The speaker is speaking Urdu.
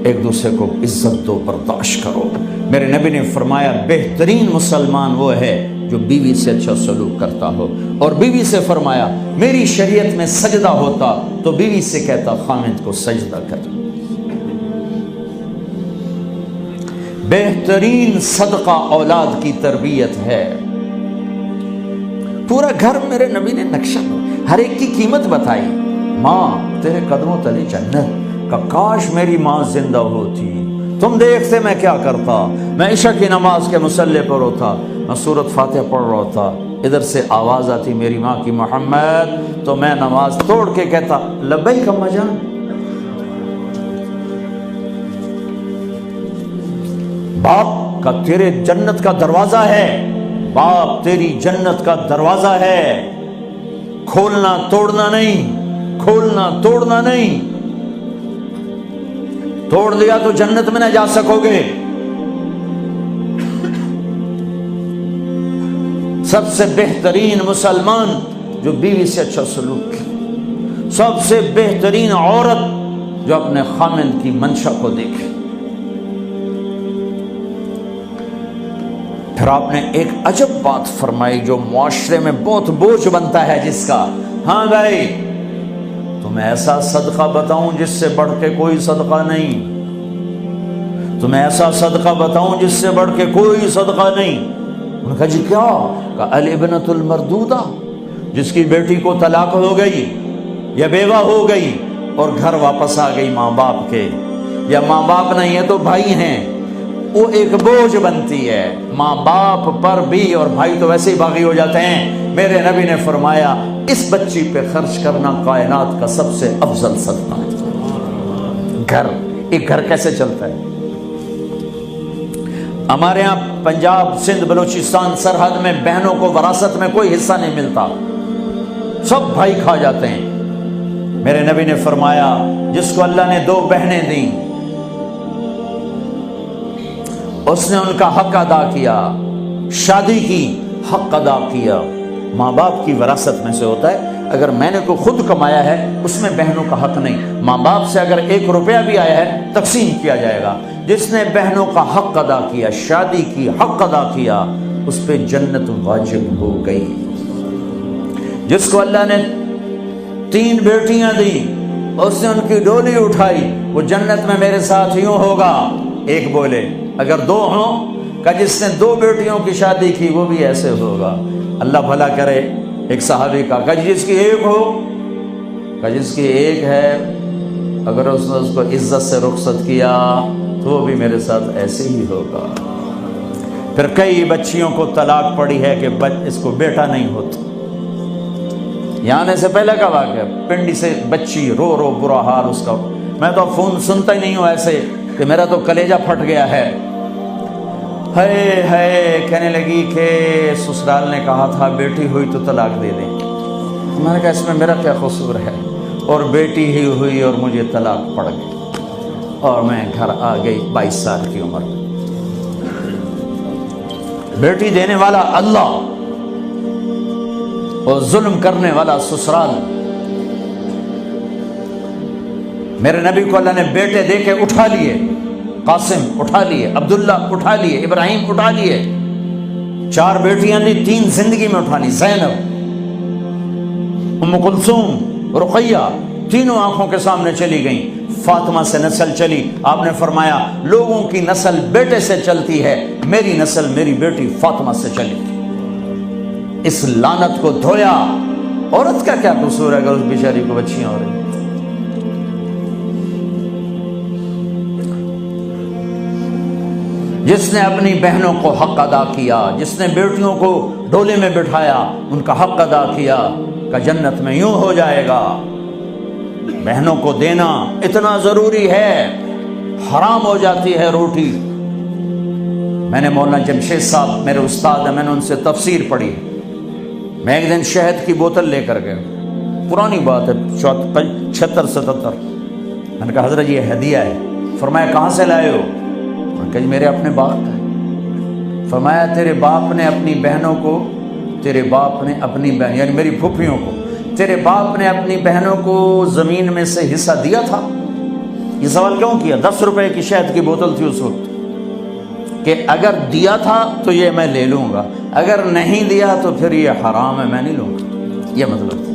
ایک دوسرے کو عزت دو، برداشت کرو۔ میرے نبی نے فرمایا بہترین مسلمان وہ ہے جو بیوی سے اچھا سلوک کرتا ہو، اور بیوی سے فرمایا میری شریعت میں سجدہ ہوتا تو بیوی سے کہتا خامند کو سجدہ کر۔ بہترین صدقہ اولاد کی تربیت ہے۔ پورا گھر میرے نبی نے نقشہ، ہر ایک کی قیمت بتائی۔ ماں تیرے قدموں تلے جنت، کا کاش میری ماں زندہ ہوتی، تم دیکھتے میں کیا کرتا، میں عشاء کی نماز کے مصلی پر ہوتا، میں سورۃ فاتحہ پڑھ رہا ہوتا، ادھر سے آواز آتی میری ماں کی محمد، تو میں نماز توڑ کے کہتا لبیک اماں جان۔ باپ کا تیرے جنت کا دروازہ ہے، باپ تیری جنت کا دروازہ ہے، کھولنا توڑنا نہیں، کھولنا توڑنا نہیں، توڑ دیا تو جنت میں نہ جا سکو گے۔ سب سے بہترین مسلمان جو بیوی سے اچھا سلوک کرے، سب سے بہترین عورت جو اپنے خامند کی منشا کو دیکھے۔ پھر آپ نے ایک عجب بات فرمائی جو معاشرے میں بہت بوجھ بنتا ہے جس کا، ہاں بھائی تمہیں ایسا صدقہ بتاؤں جس سے بڑھ کے کوئی صدقہ نہیں، تمہیں ایسا صدقہ بتاؤں جس سے بڑھ کے کوئی صدقہ نہیں۔ انہوں نے کہا جی کیا؟ کہا الابنۃ المردودہ، جس کی بیٹی کو طلاق ہو گئی یا بیوہ ہو گئی اور گھر واپس آ گئی ماں باپ کے، یا ماں باپ نہیں ہے تو بھائی ہیں، وہ ایک بوجھ بنتی ہے ماں باپ پر بھی، اور بھائی تو ویسے ہی باغی ہو جاتے ہیں۔ میرے نبی نے فرمایا اس بچی پہ خرچ کرنا کائنات کا سب سے افضل صدقہ ہے۔ گھر، ایک گھر کیسے چلتا ہے؟ ہمارے ہاں پنجاب سندھ بلوچستان سرحد میں بہنوں کو وراثت میں کوئی حصہ نہیں ملتا، سب بھائی کھا جاتے ہیں۔ میرے نبی نے فرمایا جس کو اللہ نے 2 بہنیں دیں اس نے ان کا حق ادا کیا، شادی کی حق ادا کیا۔ ماں باپ کی وراثت میں سے ہوتا ہے، اگر میں نے کوئی خود کمایا ہے اس میں بہنوں کا حق نہیں، ماں باپ سے اگر 1 روپیہ بھی آیا ہے تقسیم کیا جائے گا۔ جس نے بہنوں کا حق ادا کیا، شادی کی حق ادا کیا، اس پہ جنت واجب ہو گئی۔ جس کو اللہ نے 3 بیٹیاں دی، اس نے ان کی ڈولی اٹھائی، وہ جنت میں میرے ساتھ یوں ہوگا۔ ایک بولے اگر 2 ہوں، کہ جس نے 2 بیٹیوں کی شادی کی وہ بھی ایسے ہوگا۔ اللہ بھلا کرے۔ ایک صحابی کا کہ جس کی 1 ہو، کہ جس کی 1 ہے، اگر اس نے اس کو عزت سے رخصت کیا تو وہ بھی میرے ساتھ ایسے ہی ہوگا۔ پھر کئی بچیوں کو طلاق پڑی ہے کہ اس کو بیٹا نہیں ہوتا۔ یہاں آنے سے پہلے کا واقعہ، پنڈی سے بچی رو رو برا حال اس کا، میں تو فون سنتا ہی نہیں ہوں ایسے کہ میرا تو کلیجہ پھٹ گیا ہے۔ ہے کہنے لگی کہ سسرال نے کہا تھا بیٹی ہوئی تو طلاق دے دیں۔ میں نے کہا اس میں میرا کیا قصور ہے، اور بیٹی ہی ہوئی اور مجھے طلاق پڑ گئی، اور میں گھر آ گئی 22 سال کی عمر میں۔ بیٹی دینے والا اللہ اور ظلم کرنے والا سسرال۔ میرے نبی کو اللہ نے بیٹے دے کے اٹھا لیے، قاسم اٹھا لیے، عبداللہ اٹھا لیے، ابراہیم اٹھا لیے، 4 بیٹیاں دی، 3 زندگی میں اٹھا لی، زینب، ام کلثوم، رقیہ، تینوں آنکھوں کے سامنے چلی گئیں۔ فاطمہ سے نسل چلی، آپ نے فرمایا لوگوں کی نسل بیٹے سے چلتی ہے، میری نسل میری بیٹی فاطمہ سے چلی۔ اس لعنت کو دھویا۔ عورت کا کیا قصور ہے اگر اس بیچاری کو بچیاں ہو رہی؟ جس نے اپنی بہنوں کو حق ادا کیا، جس نے بیٹیوں کو ڈولے میں بٹھایا، ان کا حق ادا کیا، کہ جنت میں یوں ہو جائے گا۔ بہنوں کو دینا اتنا ضروری ہے، حرام ہو جاتی ہے روٹی۔ میں نے مولانا جمشید صاحب میرے استاد ہیں، میں نے ان سے تفسیر پڑھی۔ میں ایک دن شہد کی بوتل لے کر گیا، پرانی بات ہے 76-77۔ میں نے کہا حضرت یہ ہدیہ ہے۔ فرمایا کہاں سے لائے ہو؟ کہ میرے اپنے باپ ہے۔ فرمایا تیرے باپ نے اپنی بہنوں کو، تیرے باپ نے اپنی بہن یعنی میری پھوپھیوں کو، تیرے باپ نے اپنی بہنوں کو زمین میں سے حصہ دیا تھا؟ یہ سوال کیوں کیا؟ 10 روپے کی شہد کی بوتل تھی اس وقت، کہ اگر دیا تھا تو یہ میں لے لوں گا، اگر نہیں دیا تو پھر یہ حرام ہے، میں نہیں لوں گا، یہ مطلب تھا۔